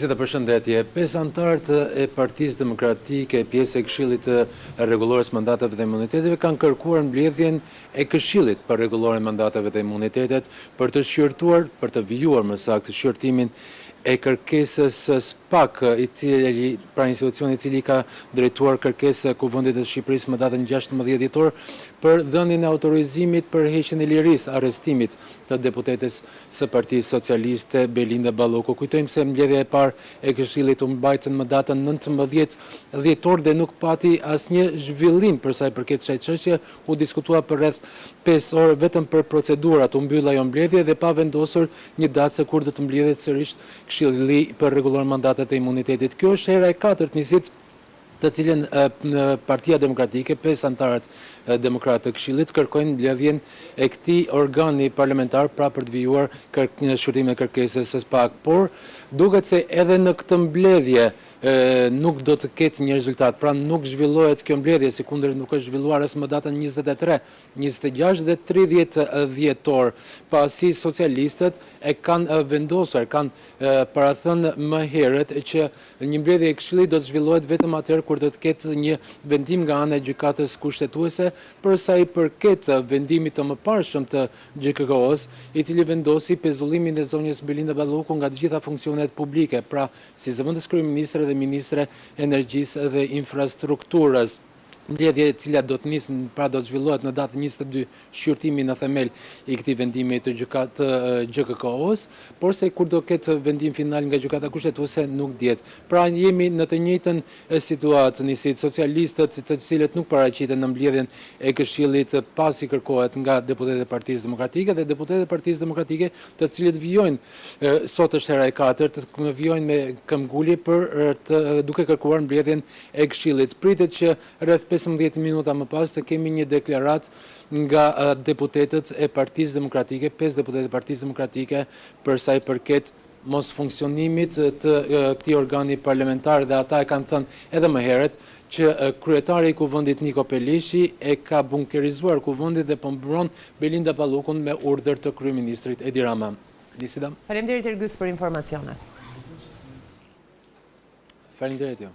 Të përshëndetje, 5 anëtarët e Partisë Demokratike, pjesë e Këshillit të Rregullores Mandateve dhe Imuniteteve, kanë kërkuar mbledhjen e Këshillit për rregulloren e mandateve dhe imunitetet për të shqyrtuar, për të vijuar më saktë shqyrtimin e kërkesës SPAK, pra institucioni i cili ka drejtuar kërkesë Kuvendit të Shqipërisë më datën 16 dhjetor për dhënien e autorizimit për heqjen e lirisë, arrestimit të deputetes së Partisë Socialiste Belinda Balloku. Kujtojmë se mbledhja e parë e Këshillit u mbajtën më datën 19 dhjetor dhe nuk pati asnjë zhvillim për sa i përket kësaj çështje, u diskutua për rreth 5 orë vetëm për procedurat, u mbyll ajo mbledhje dhe pa vendosur një datë se kur do të mbledhet sërish Këshilli për rregulloren mandatet e imunitetit. Kjo është hera e katërt nisit të cilën Partia Demokratike, 5 anëtarët demokratë të Këshillit, kërkojnë mbledhjen e këtij organi parlamentar pra për të vijuar shqyrtimin e kërkesës së SPAK. Por duket se edhe në këtë mbledhje nuk do të ketë një rezultat, pra nuk zhvillohet kjo mbledhje, sikundër nuk është zhvilluar as më datën 23, 26 dhe 30 dhjetor, pasi socialistët e kanë vendosur, kanë parathënë më herët që një mbledhje e Këshillit do të zhvillohet vetëm atëherë kur do të ketë një vendim nga ana e gjykatës kushtetuese për sa i përket vendimit të mëparshëm të GKK-s, i cili vendosi pezullimin e zonjës Belinda Balloku nga të gjitha funksionet publike, pra si zëvendës kryeministre dhe ministre energjisë dhe infrastrukturës. Mbledhja e cila do të nisë, pra do të zhvillohet në datën 22 shqyrtimi në themel i këtij vendimi të GKK-s, por se kur do ketë vendim final nga gjykata kushtetuese nuk dihet. Pra jemi në të njëjtën situatë, nisit socialistët të cilët nuk paraqiten në mbledhjen e Këshillit pasi kërkohet nga deputetët e Partisë Demokratike dhe deputetët e Partisë Demokratike të cilët vijojnë, sot është hera e katërt, vijojnë me këmbgulje për duke kërkuar mbledhjen e Këshillit. Pritet që rreth 15 minuta më pas të kemi një deklaratë nga deputetët e Partisë Demokratike, 5 deputetë e Partisë Demokratike për sa i përket mos funksionimit të këtij organi parlamentar, dhe ata e kanë thënë edhe më herët që kryetari i Kuvendit Niko Pelishi e ka bunkerizuar Kuvendin dhe po mbron Belinda Ballokun me urdhër të kryeministrit Edi Rama. Faleminderit Ergys për informacionet. Faleminderit ju.